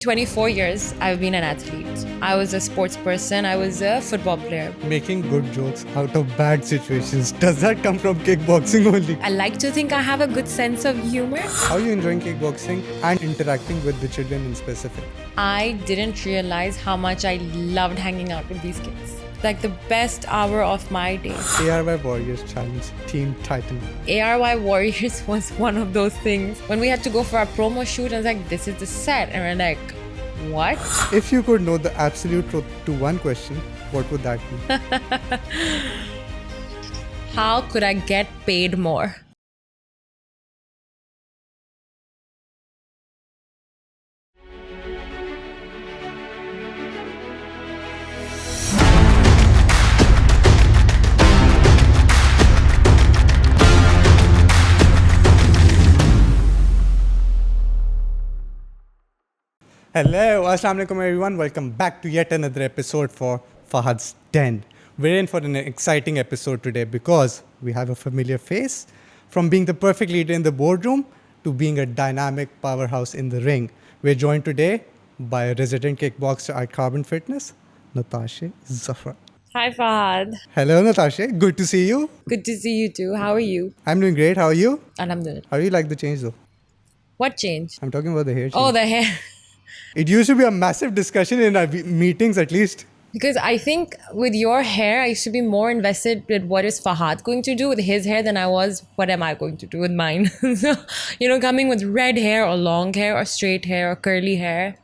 24 years, I've been an athlete. I was a sports person. I was a football player. Making good jokes out of bad situations. Does that come from kickboxing only? I like to think I have a good sense of humor. How are you enjoying kickboxing and interacting with the children in specific? I didn't realize how much I loved hanging out with these kids. Like the best hour of my day. ARY Warriors Challenge Team Titan. ARY Warriors was one of those things. When we had to go for our promo shoot, I was like, this is the set. And we're like, what? If you could know the absolute truth to one question, what would that be? How could I get paid more? Hello, Assalamu alaikum everyone. Welcome back to yet another episode for Fahad's Den. We're in for an exciting episode today because we have a familiar face. From being the perfect leader in the boardroom to being a dynamic powerhouse in the ring. We're joined today by a resident kickboxer at Carbon Fitness, Natashe Zafar. Hi, Fahad. Hello, Natashe. Good to see you. Good to see you too. How are you? I'm doing great. How are you? Alhamdulillah. How do you like the change though? What changed? I'm talking about the hair change. Oh, the hair. It used to be a massive discussion in our meetings at least. Because I think with your hair, I used to be more invested with what is Fahad going to do with his hair than I was what am I going to do with mine. So, coming with red hair or long hair or straight hair or curly hair,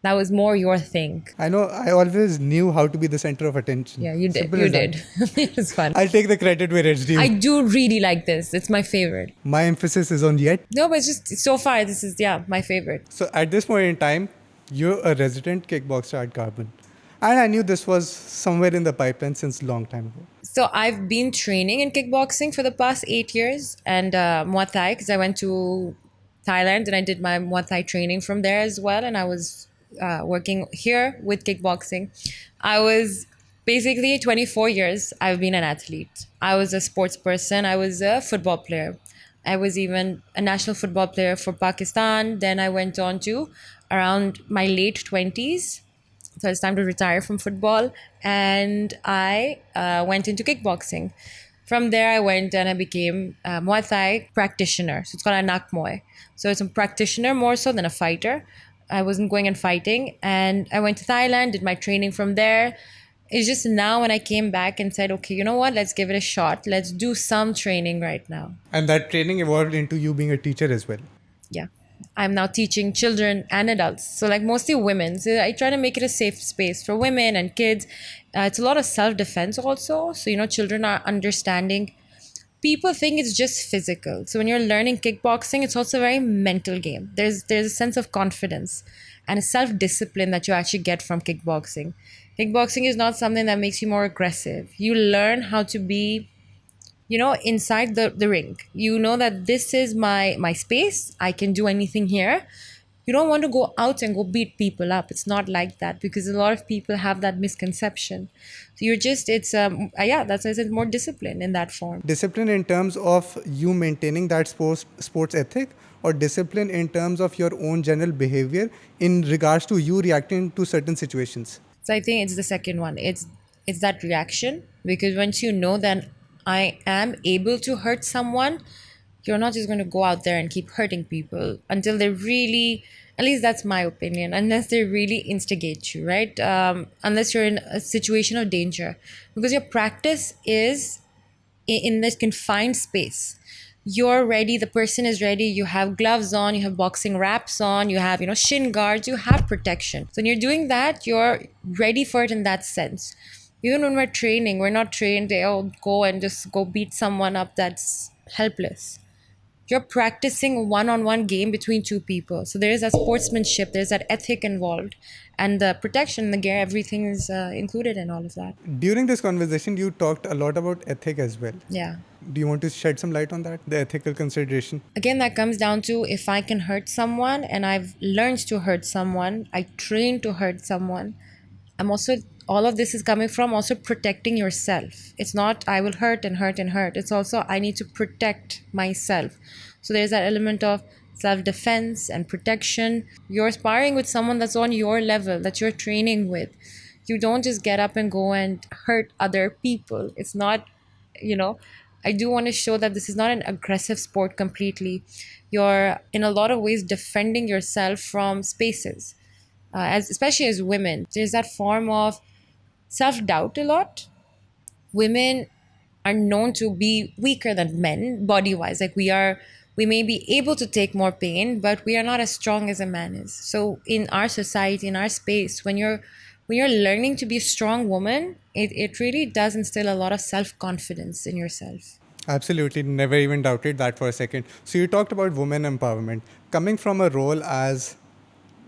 that was more your thing. I know I always knew how to be the center of attention. Yeah, you did. Simple You as that. did. It was fun. I'll take the credit where it's due. I do really like this. It's my favorite. My emphasis is on yet. No, but it's just so far, this is, my favorite. So at this point in time, you're a resident kickboxer at Carbon. And I knew this was somewhere in the pipeline since long time ago. So I've been training in kickboxing for the past 8 years and Muay Thai because I went to Thailand and I did my Muay Thai training from there as well. And I was working here with kickboxing. I was basically 24 years, I've been an athlete. I was a sports person. I was a football player. I was even a national football player for Pakistan. Then I went on to around my late 20s. So it's time to retire from football. And I went into kickboxing. From there, I went and I became a Muay Thai practitioner. So it's called a Nak Muay. So it's a practitioner more so than a fighter. I wasn't going and fighting. And I went to Thailand, did my training from there. It's just now when I came back and said, okay, you know what? Let's give it a shot. Let's do some training right now. And that training evolved into you being a teacher as well. Yeah. I'm now teaching children and adults. So like mostly women. So I try to make it a safe space for women and kids. It's a lot of self-defense also. So, children are understanding. People think it's just physical. So when you're learning kickboxing, it's also a very mental game. There's a sense of confidence and a self-discipline that you actually get from kickboxing. Kickboxing is not something that makes you more aggressive. You learn how to be, inside the ring. You know that this is my space. I can do anything here. You don't want to go out and go beat people up. It's not like that because a lot of people have that misconception. So that's why I said more discipline in that form. Discipline in terms of you maintaining that sports ethic, or discipline in terms of your own general behavior in regards to you reacting to certain situations? So I think it's the second one. It's that reaction, because once you know that I am able to hurt someone, you're not just going to go out there and keep hurting people until they really, at least that's my opinion, unless they really instigate you, right? Unless you're in a situation of danger. Because your practice is in this confined space. You're ready, the person is ready, you have gloves on, you have boxing wraps on, you have, shin guards, you have protection. So when you're doing that, you're ready for it in that sense. Even when we're training, we're not trained to go and just go beat someone up that's helpless. You're practicing one-on-one game between two people. So there is that sportsmanship, there's that ethic involved. And the protection, the gear, everything is included in all of that. During this conversation, you talked a lot about ethic as well. Yeah. Do you want to shed some light on that, the ethical consideration? Again, that comes down to if I can hurt someone and I've learned to hurt someone, I train to hurt someone, all of this is coming from also protecting yourself. It's not I will hurt and hurt and hurt. It's also I need to protect myself. So there's that element of self-defense and protection. You're sparring with someone that's on your level, that you're training with. You don't just get up and go and hurt other people. It's not, you know, I do want to show that this is not an aggressive sport completely. You're in a lot of ways defending yourself from spaces. As especially as women, there's that form of self-doubt a lot. Women are known to be weaker than men body wise. Like we may be able to take more pain, but we are not as strong as a man is. So in our society, in our space, when you're learning to be a strong woman, it really does instill a lot of self-confidence in yourself. Absolutely, never even doubted that for a second. So you talked about women empowerment. Coming from a role as,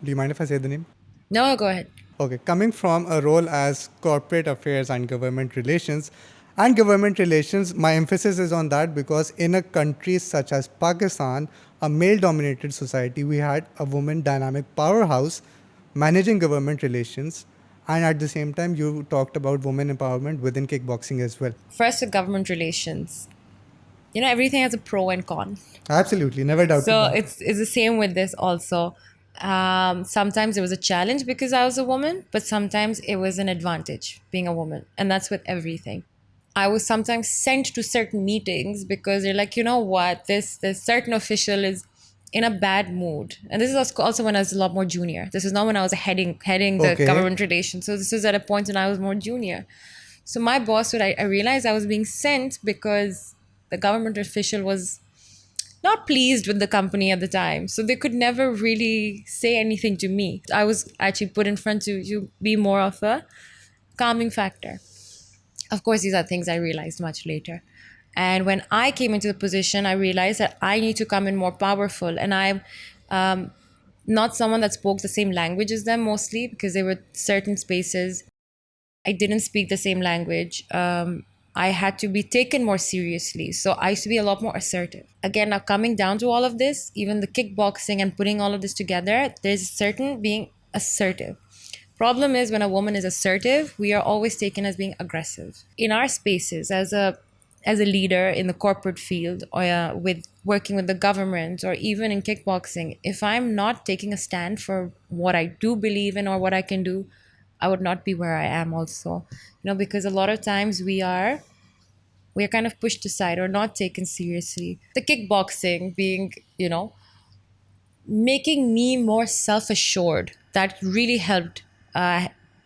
do you mind if I say the name? No, go ahead. Okay, coming from a role as corporate affairs and government relations, my emphasis is on that because in a country such as Pakistan, a male dominated society, we had a woman dynamic powerhouse managing government relations. And at the same time, you talked about women empowerment within kickboxing as well. First, the government relations. Everything has a pro and con. Absolutely, never doubted So that. it's the same with this also. Sometimes it was a challenge because I was a woman, but sometimes it was an advantage being a woman, and that's with everything. I was sometimes sent to certain meetings because they're like, you know what, this certain official is in a bad mood, and this is also when I was a lot more junior. This is not when I was heading the Okay. government relations. So this was at a point when I was more junior. So my boss I realized I was being sent because the government official was not pleased with the company at the time. So they could never really say anything to me. I was actually put in front to be more of a calming factor. Of course, these are things I realized much later. And when I came into the position, I realized that I need to come in more powerful. And I'm not someone that spoke the same language as them mostly because there were certain spaces I didn't speak the same language. I had to be taken more seriously. So I used to be a lot more assertive. Again, now coming down to all of this, even the kickboxing and putting all of this together, there's certain being assertive. Problem is when a woman is assertive, we are always taken as being aggressive. In our spaces, as a leader in the corporate field or with working with the government or even in kickboxing, if I'm not taking a stand for what I do believe in or what I can do, I would not be where I am also. Because a lot of times we are kind of pushed aside or not taken seriously. The kickboxing being, making me more self-assured, that really helped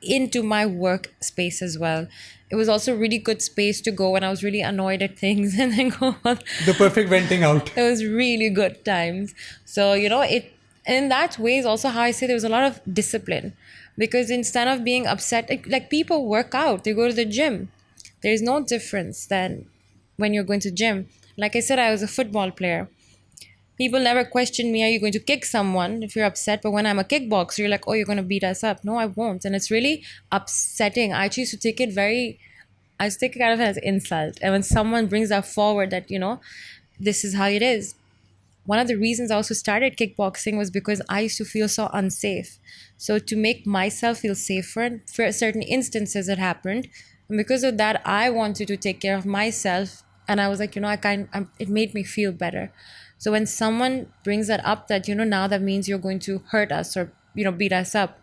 into my work space as well. It was also a really good space to go when I was really annoyed at things and then go on. The perfect venting out. It was really good times. So, it in that way is also how I say there was a lot of discipline. Because instead of being upset, like people work out, they go to the gym. There's no difference than when you're going to gym. Like I said, I was a football player. People never question me, are you going to kick someone if you're upset? But when I'm a kickboxer, you're like, oh, you're going to beat us up. No, I won't. And it's really upsetting. I choose to take it I just take it kind of as insult. And when someone brings that forward that, this is how it is. One of the reasons I also started kickboxing was because I used to feel so unsafe. So to make myself feel safer for certain instances that happened, and because of that, I wanted to take care of myself. And I was like, it made me feel better. So when someone brings that up, that now that means you're going to hurt us or beat us up,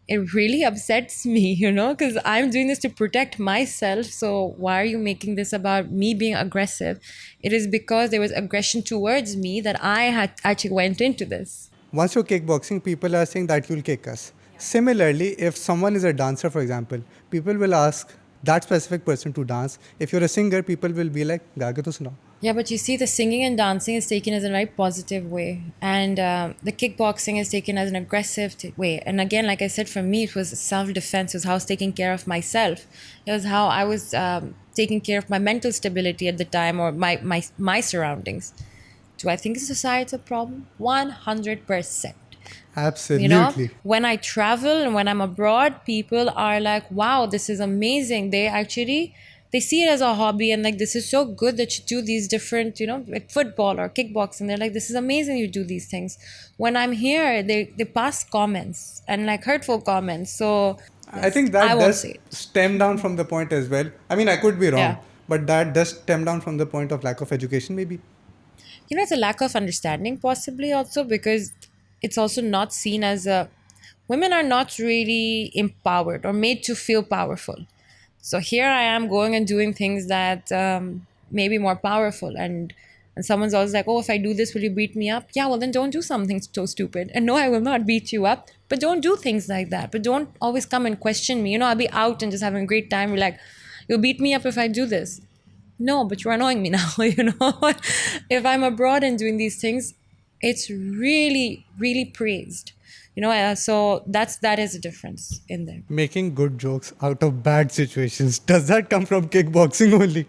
it really upsets me, because I'm doing this to protect myself. So why are you making this about me being aggressive? It is because there was aggression towards me that I had actually went into this. Once you're kickboxing, people are saying that you'll kick us. Similarly, if someone is a dancer, for example, people will ask that specific person to dance. If you're a singer, people will be like, "Gaa ke to sunao." Yeah, but you see, the singing and dancing is taken as a very positive way, and the kickboxing is taken as an aggressive way. And again, like I said, for me, it was self-defense. It was how I was taking care of myself. It was how I was taking care of my mental stability at the time or my surroundings. Do I think it's a societal problem? 100%. Absolutely. When I travel and when I'm abroad, people are like, wow, this is amazing. They see it as a hobby and like, this is so good that you do these different, like football or kickboxing. They're like, this is amazing you do these things. When I'm here, they pass comments and like hurtful comments. So I yes, think I that won't does say it. stem down from the point as well. I mean, I could be wrong, Yeah. but that does stem down from the point of lack of education, maybe. It's a lack of understanding, possibly also because it's also not seen as a. Women are not really empowered or made to feel powerful. So here I am going and doing things that may be more powerful, and someone's always like, "Oh, if I do this, will you beat me up?" Yeah, well then don't do something so stupid. And no, I will not beat you up, but don't do things like that. But don't always come and question me. I'll be out and just having a great time. You're like, "You'll beat me up if I do this." No, but you're annoying me now. If I'm abroad and doing these things, it's really, really praised. So that is a difference in there. Making good jokes out of bad situations. Does that come from kickboxing only?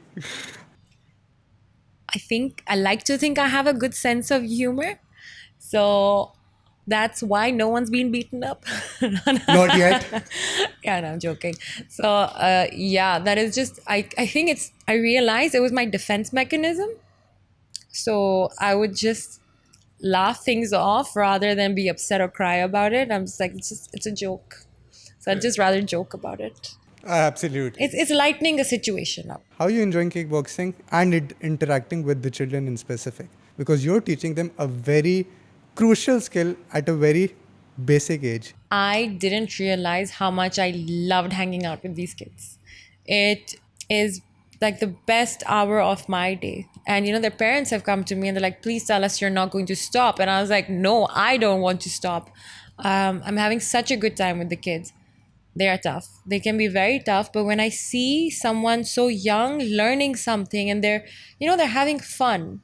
I like to think I have a good sense of humor. So that's why no one's been beaten up. Not yet. Yeah, no, I'm joking. So, yeah, that is just, I think I realized it was my defense mechanism. So I would just laugh things off rather than be upset or cry about it. I'm just like, it's a joke. So I'd just rather joke about it. Absolutely. It's lightening a situation up. How are you enjoying kickboxing and interacting with the children in specific? Because you're teaching them a very crucial skill at a very basic age. I didn't realize how much I loved hanging out with these kids. It is like the best hour of my day. And their parents have come to me and they're like, please tell us you're not going to stop. And I was like, no, I don't want to stop. I'm having such a good time with the kids. They are tough. They can be very tough. But when I see someone so young learning something and they're having fun,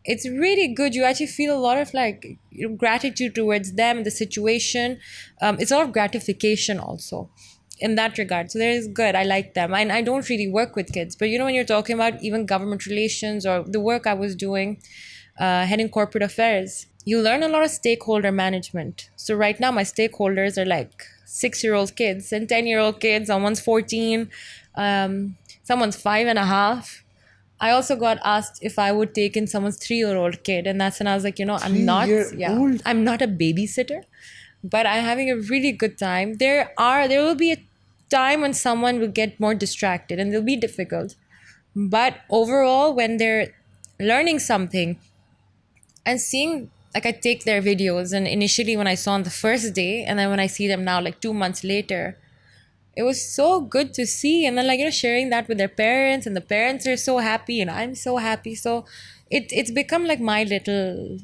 it's really good. You actually feel a lot of like gratitude towards them, the situation. It's a lot of gratification also in that regard. So there is good. I like them. And I don't really work with kids, but when you're talking about even government relations or the work I was doing, heading corporate affairs, you learn a lot of stakeholder management. So right now my stakeholders are like 6-year-old kids and 10-year-old kids. Someone's 14, someone's 5.5. I also got asked if I would take in someone's 3-year-old kid, and that's when I was like, I'm not, 3 year old? I'm not a babysitter, but I'm having a really good time. There will be a time when someone will get more distracted, and it'll be difficult. But overall, when they're learning something and seeing, like I take their videos, and initially when I saw on the first day, and then when I see them now, like 2 months later, it was so good to see. And then sharing that with their parents, and the parents are so happy and I'm so happy. So it's become like my little,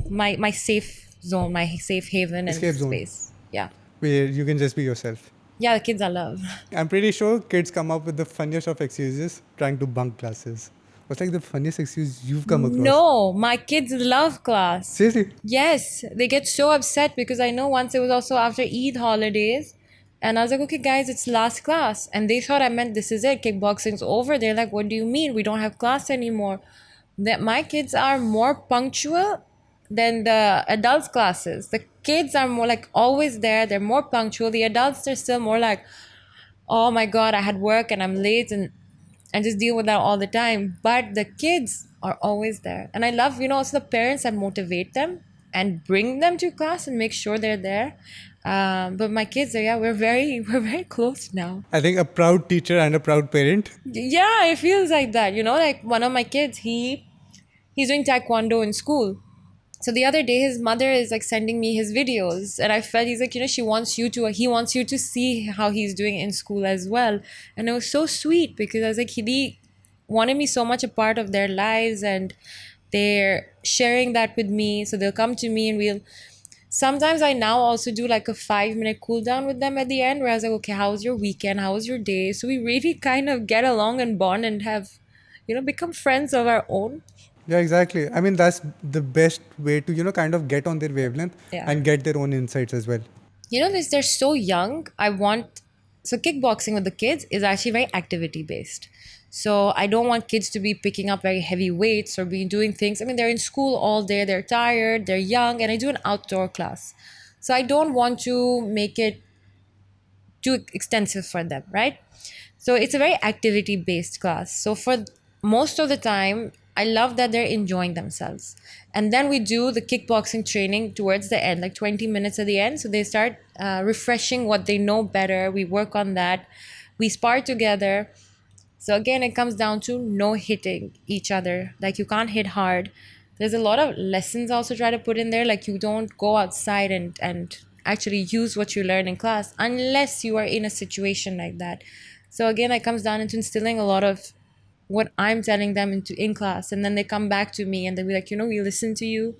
my safe zone, my safe haven and Escape zone. space. Yeah. Where you can just be yourself. Yeah, the kids I love. I'm pretty sure kids come up with the funniest of excuses trying to bunk classes. What's like the funniest excuse you've come across? No, my kids love class. Seriously? Yes, they get so upset because I know once it was also after Eid holidays, and I was like, okay, guys, it's last class. And they thought I meant this is it, kickboxing's over. They're like, what do you mean? We don't have class anymore. That my kids are more punctual than the adults' classes. The kids are more like always there. They're more punctual. The adults are still more like, oh my God, I had work and I'm late and just deal with that all the time. But the kids are always there. And I love, also the parents that motivate them and bring them to class and make sure they're there. But my kids are, yeah, we're very close now. I think a proud teacher and a proud parent. Yeah, it feels like that. Like one of my kids, he's doing taekwondo in school. So the other day, his mother is like sending me his videos, and I felt he's like, he wants you to see how he's doing in school as well. And it was so sweet because I was like, he wanted me so much a part of their lives, and they're sharing that with me. So they'll come to me and sometimes I now also do like a 5-minute cool down with them at the end where I was like, okay, how was your weekend? How was your day? So we really kind of get along and bond and have, become friends of our own. Yeah, exactly. I mean, that's the best way to, kind of get on their wavelength Yeah. and get their own insights as well. They're so young. So kickboxing with the kids is actually very activity based. So I don't want kids to be picking up very heavy weights or be doing things. I mean, they're in school all day, they're tired, they're young, and I do an outdoor class. So I don't want to make it too extensive for them, right? So it's a very activity based class. So for most of the time, I love that they're enjoying themselves. And then we do the kickboxing training towards the end, like 20 minutes at the end. So they start refreshing what they know better. We work on that. We spar together. So again, it comes down to no hitting each other. Like you can't hit hard. there's a lot of lessons also try to put in there, like you don't go outside and actually use what you learn in class unless you are in a situation like that. So again, it comes down into instilling a lot of what I'm telling them in class, and then they come back to me and they'll be like, we listened to you.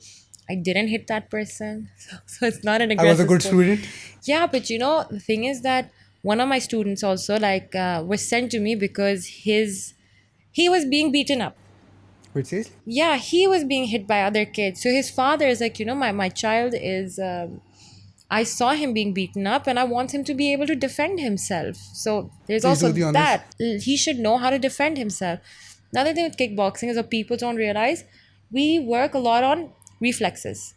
I didn't hit that person. So it's not an I was a aggressive good sport. student. Yeah, but the thing is that one of my students also like was sent to me because he was being beaten up. Wait, seriously? Yeah, he was being hit by other kids. So his father is like, my child is I saw him being beaten up and I want him to be able to defend himself. So there's Please do also the honors. that. He should know how to defend himself. Another thing with kickboxing is that people don't realize we work a lot on reflexes.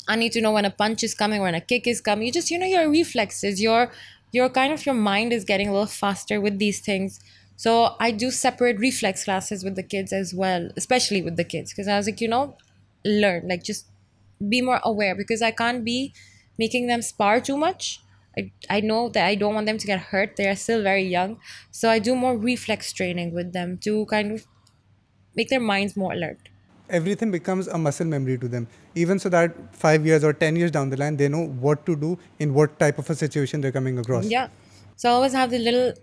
I need to know when a punch is coming, when a kick is coming. You just, your reflexes, your kind of your mind is getting a little faster with these things. So I do separate reflex classes with the kids as well, especially with the kids, because I was like, learn, like just be more aware because I can't be making them spar too much. I know that I don't want them to get hurt. They are still very young. So I do more reflex training with them to kind of make their minds more alert. Everything becomes a muscle memory to them. Even so that 5 years or 10 years down the line, they know what to do in what type of a situation they're coming across. Yeah. So I always have the little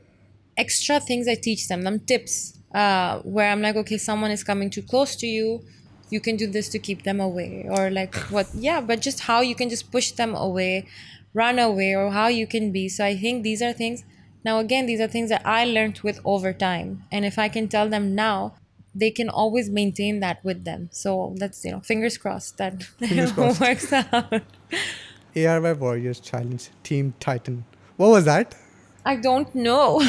extra things I teach them tips, where I'm like, okay, someone is coming too close to you. You can do this to keep them away. Or like what, yeah, but just how you can just push them away, run away, or how you can be. So I think these are things. Now, again, these are things that I learned with over time. And if I can tell them now, they can always maintain that with them. So that's, fingers crossed that Fingers it crossed. works out. ARY Warriors Challenge Team Titan. What was that? I don't know.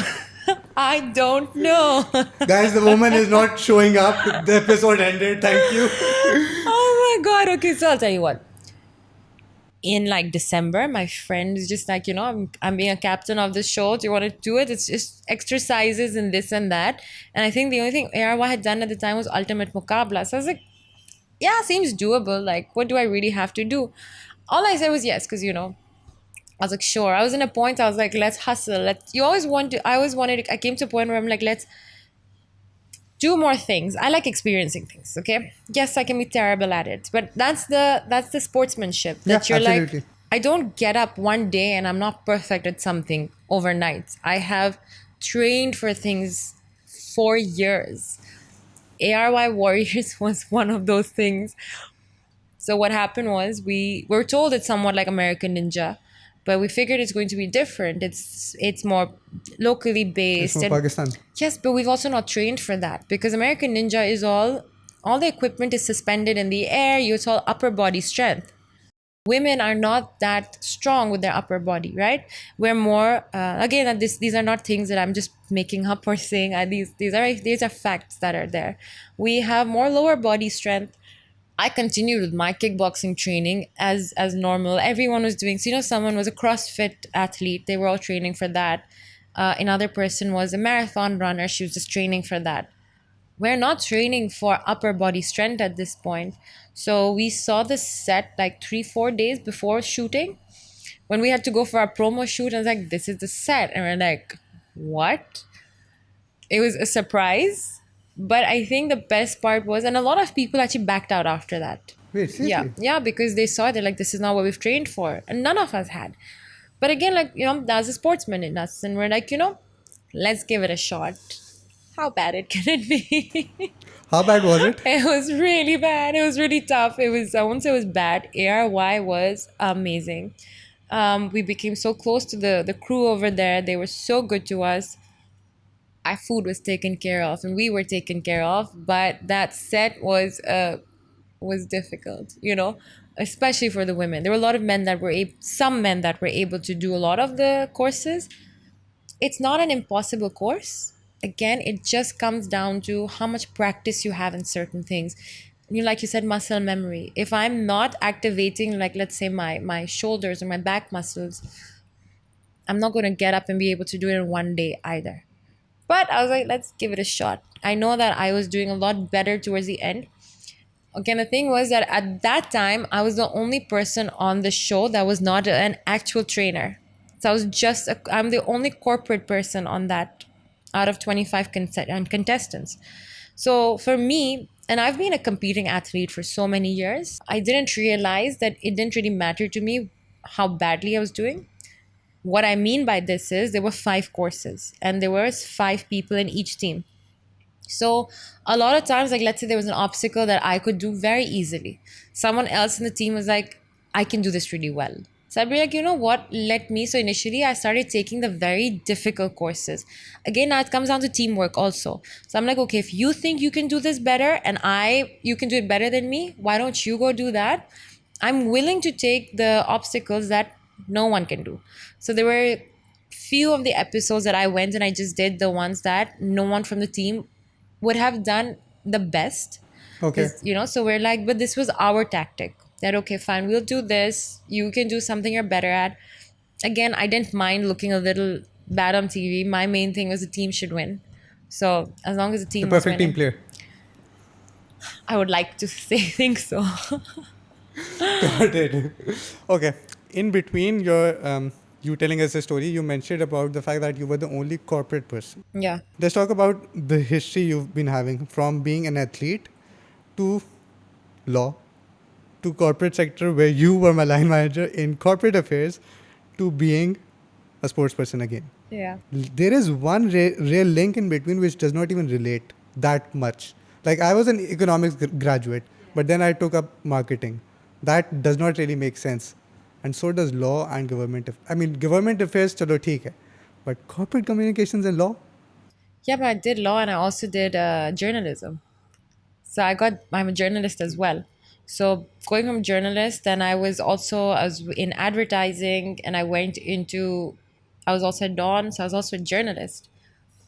I don't know. Guys, the woman is not showing up. The episode ended. Thank you. Oh my god. Okay, so I'll tell you what. In like December, my friend is just like, I'm being a captain of the show. Do you want to do it? It's just exercises and this and that. And I think the only thing ARY had done at the time was Ultimate Mukabla. So I was like, yeah, seems doable. Like, what do I really have to do? All I said was yes, because I was like, sure. I was in a point. I was like, let's hustle. Let's. You always want to. I always wanted. I came to a point where I'm like, let's do more things. I like experiencing things. Okay. Yes, I can be terrible at it, but that's the sportsmanship Yeah, that you're like. absolutely. I don't get up one day and I'm not perfect at something overnight. I have trained for things for years. ARY Warriors was one of those things. So what happened was we were told it's somewhat like American Ninja, but we figured it's going to be different. It's more locally It's based, from and Pakistan. yes, but we've also not trained for that because American Ninja is all the equipment is suspended in the air. It's all upper body strength. Women are not that strong with their upper body, right? We're more again. These are not things that I'm just making up or saying. These are facts that are there. We have more lower body strength. I continued with my kickboxing training as normal. Everyone was doing. So someone was a CrossFit athlete. They were all training for that. Another person was a marathon runner. She was just training for that. We're not training for upper body strength at this point. So we saw the set like 3-4 days before shooting. When we had to go for our promo shoot, I was like, "This is the set," and we're like, "What?" It was a surprise, but I think the best part was, and a lot of people actually backed out after that. Wait, Yeah, seriously? yeah, because they saw it, they're like, this is not what we've trained for, and none of us had. But again, like that's a sportsman in us, and we're like, let's give it a shot. How bad it can it be? How bad was it? It was really bad. It was really tough. It was, I won't say it was bad. ARY was amazing. We became so close to the crew over there. They were so good to us. Our food was taken care of and we were taken care of, but that set was difficult, especially for the women. There were a lot of men that were some men that were able to do a lot of the courses. It's not an impossible course. Again, it just comes down to how much practice you have in certain things. Like you said, muscle memory. If I'm not activating, like let's say my shoulders or my back muscles, I'm not going to get up and be able to do it in one day either. But I was like, let's give it a shot. I know that I was doing a lot better towards the end. Again, the thing was that at that time, I was the only person on the show that was not an actual trainer. So I'm the only corporate person on that out of 25 contestants. So for me, And I've been a competing athlete for so many years. I didn't realize that it didn't really matter to me how badly I was doing. What I mean by this is there were 5 courses and there was 5 people in each team. So a lot of times, like let's say there was an obstacle that I could do very easily. Someone else in the team was like, I can do this really well. So I'd be like, you know what? Let me. So initially, I started taking the very difficult courses. Again, now it comes down to teamwork also. So I'm like, okay, if you think you can do this better and you can do it better than me, why don't you go do that? I'm willing to take the obstacles that no one can do. So there were few of the episodes that I went and I just did the ones that no one from the team would have done the best. Okay. Because, so we're like, but this was our tactic that, okay, fine, we'll do this. You can do something you're better at. Again, I didn't mind looking a little bad on TV. My main thing was the team should win. So as long as the The team was perfect team winning, player. I would like to say think so. Got it. Okay. In between you telling us a story, you mentioned about the fact that you were the only corporate person. Yeah. Let's talk about the history you've been having from being an athlete to law to corporate sector where you were my line manager in corporate affairs to being a sports person again. Yeah. There is one real link in between which does not even relate that much. Like I was an economics graduate, but then I took up marketing. That does not really make sense. And so does law and government. I mean, government affairs, chalo theek hai. But corporate communications and law, Yeah, but I did law and I also did journalism. So I'm a journalist as well. So going from journalist, then I was in advertising and I was also at Dawn, so I was also a journalist.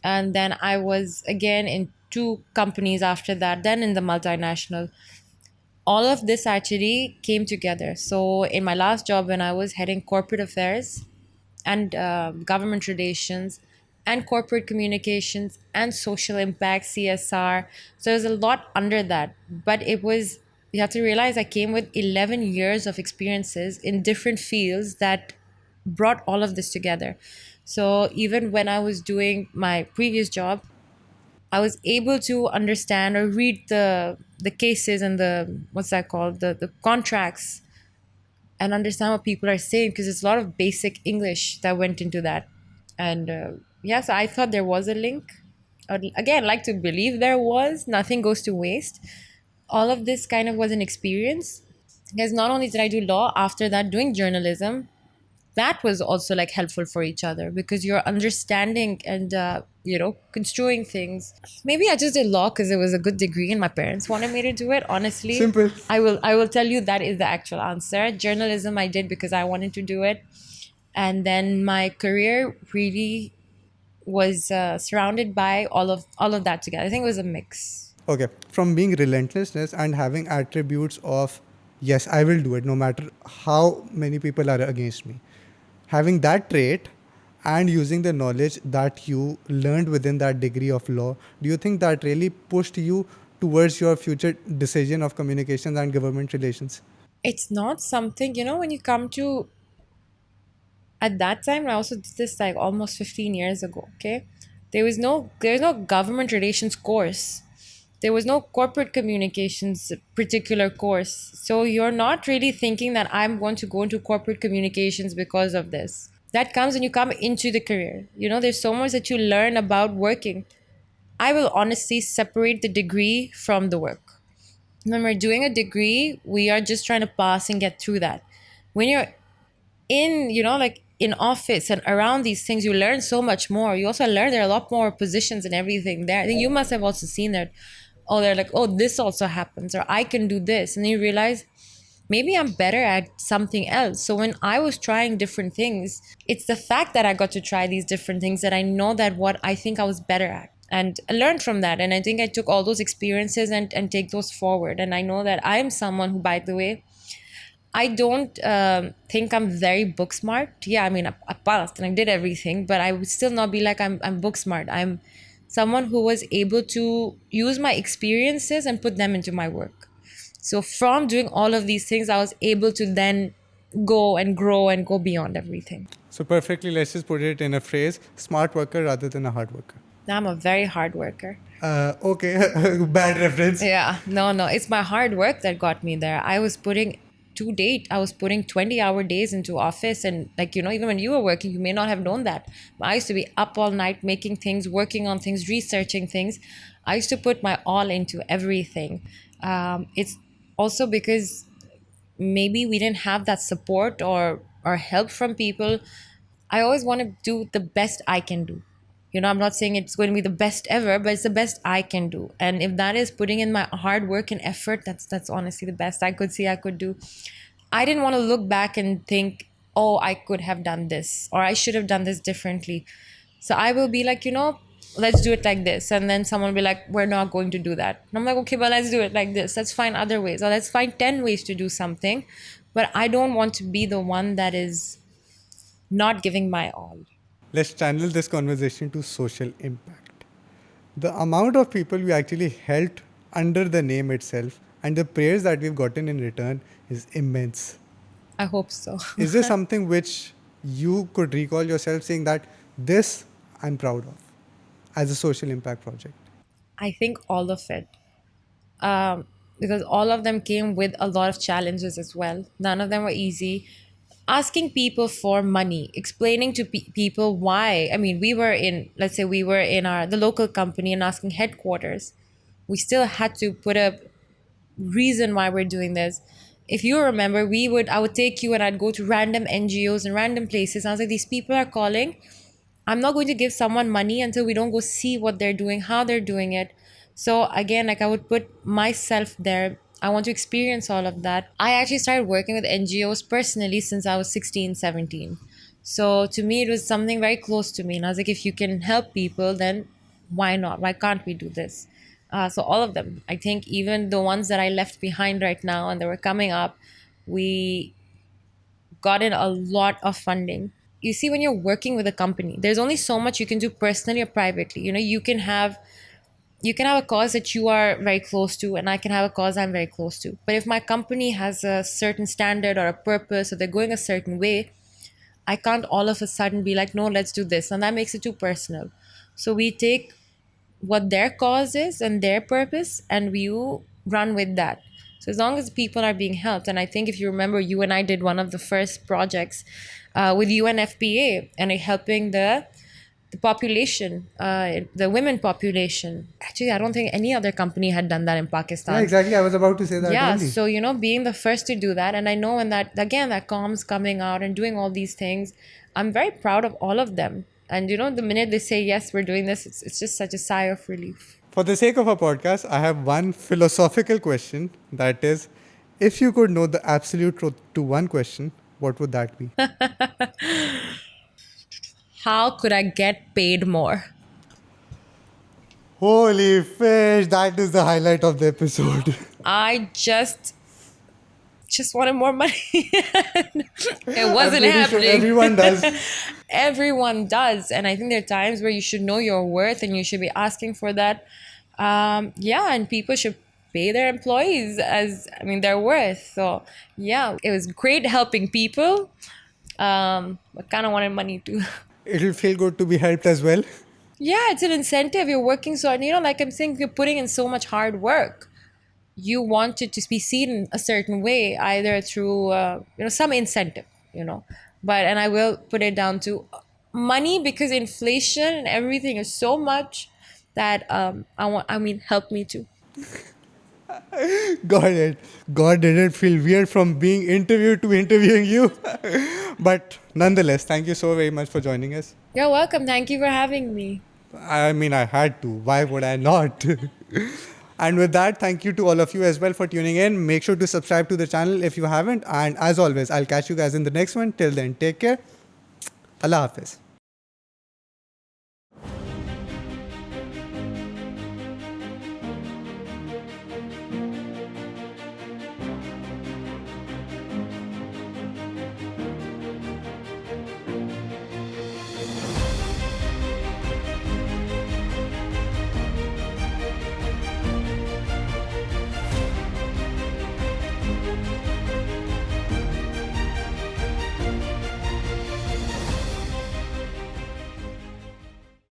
And then I was again in 2 companies after that, then in the multinational. All of this actually came together. So in my last job, when I was heading corporate affairs and government relations and corporate communications and social impact, CSR, so there's a lot under that. But you have to realize I came with 11 years of experiences in different fields that brought all of this together. So even when I was doing my previous job, I was able to understand or read the cases and the what's that called, the contracts, and understand what people are saying, because it's a lot of basic English that went into that. And so I thought there was a link. Again, I'd like to believe there was. Nothing goes to waste. All of this kind of was an experience, because not only did I do law, after that doing journalism, that was also like helpful for each other, because you're understanding and construing things. Maybe I just did law because it was a good degree and my parents wanted me to do it. Honestly, simple. I will tell you that is the actual answer. Journalism I did because I wanted to do it, and then my career really was surrounded by all of that together. I think it was a mix. Okay, from being relentlessness and having attributes of yes, I will do it no matter how many people are against me. Having that trait and using the knowledge that you learned within that degree of law, do you think that really pushed you towards your future decision of communications and government relations? It's not something, when you come to, at that time I also did this like almost 15 years ago. Okay, there was no government relations course, there was no corporate communications particular course. So you're not really thinking that I'm going to go into corporate communications because of this. That comes when you come into the career. There's so much that you learn about working. I will honestly separate the degree from the work. When we're doing a degree, we are just trying to pass and get through that. When you're in, like in office and around these things, you learn so much more. You also learn there are a lot more positions and everything there. I think you must have also seen that. Oh, they're like, oh, this also happens, or I can do this. And then you realize maybe I'm better at something else. So when I was trying different things, it's the fact that I got to try these different things that I know that what I think I was better at. And I learned from that. And I think I took all those experiences and take those forward. And I know that I am someone who, by the way, I don't think I'm very book smart. Yeah, I mean, I passed and I did everything, but I would still not be like I'm book smart. I'm someone who was able to use my experiences and put them into my work. So from doing all of these things, I was able to then go and grow and go beyond everything. So perfectly, let's just put it in a phrase: smart worker rather than a hard worker. I'm a very hard worker. Okay, bad reference. Yeah, no, no. It's my hard work that got me there. I was putting 20-hour days into office. And, like, even when you were working, you may not have known that. But I used to be up all night making things, working on things, researching things. I used to put my all into everything. It's also because maybe we didn't have that support or help from people. I always want to do the best I can do. I'm not saying it's going to be the best ever, but it's the best I can do. And if that is putting in my hard work and effort, that's honestly the best I could see I could do. I didn't want to look back and think, oh, I could have done this or I should have done this differently. So I will be like, let's do it like this. And then someone will be like, we're not going to do that. And I'm like, okay, but let's do it like this. Let's find other ways, or let's find 10 ways to do something. But I don't want to be the one that is not giving my all. Let's channel this conversation to social impact. The amount of people we actually helped under the name itself and the prayers that we've gotten in return is immense. I hope so. Is there something which you could recall yourself saying that this I'm proud of as a social impact project? I think all of it. Because all of them came with a lot of challenges as well. None of them were easy. Asking people for money, explaining to people why. I mean, let's say we were in the local company and asking headquarters. We still had to put a reason why we're doing this. If you remember, I would take you and I'd go to random NGOs and random places. And I was like, these people are calling. I'm not going to give someone money until we don't go see what they're doing, how they're doing it. So again, like, I would put myself there. I want to experience all of that. I actually started working with NGOs personally since I was 16, 17. So to me, it was something very close to me. And I was like, if you can help people, then why not? Why can't we do this? So all of them, I think even the ones that I left behind right now and that were coming up, we got in a lot of funding. You see, when you're working with a company, there's only so much you can do personally or privately. You can have a cause that you are very close to, and I can have a cause I'm very close to. But if my company has a certain standard or a purpose, or they're going a certain way, I can't all of a sudden be like, no, let's do this. And that makes it too personal. So we take what their cause is and their purpose, and we run with that. So as long as people are being helped, and I think if you remember, you and I did one of the first projects with UNFPA and helping the population, the women population. Actually, I don't think any other company had done that in Pakistan. Yeah, exactly. I was about to say that Yeah, only. so being the first to do that, and I know, and that again, that comms coming out and doing all these things, I'm very proud of all of them. And the minute they say yes, we're doing this, it's just such a sigh of relief. For the sake of our podcast, I have one philosophical question, that is, if you could know the absolute truth to one question, what would that be? How could I get paid more? Holy fish, that is the highlight of the episode. I just wanted more money. It wasn't I'm pretty happening. sure everyone does. Everyone does, and I think there are times where you should know your worth and you should be asking for that. Yeah, and people should pay their employees their worth. So yeah, it was great helping people. But kind of wanted money too. It'll feel good to be helped as well. Yeah, it's an incentive. You're working so, like I'm saying, you're putting in so much hard work. You want it to be seen a certain way, either through some incentive, and I will put it down to money, because inflation and everything is so much that help me too. Got it. God didn't feel weird from being interviewed to interviewing you. But nonetheless, thank you so very much for joining us. You're welcome. Thank you for having me. I mean, I had to. Why would I not? And with that, thank you to all of you as well for tuning in. Make sure to subscribe to the channel if you haven't. And as always, I'll catch you guys in the next one. Till then, take care. Allah Hafiz.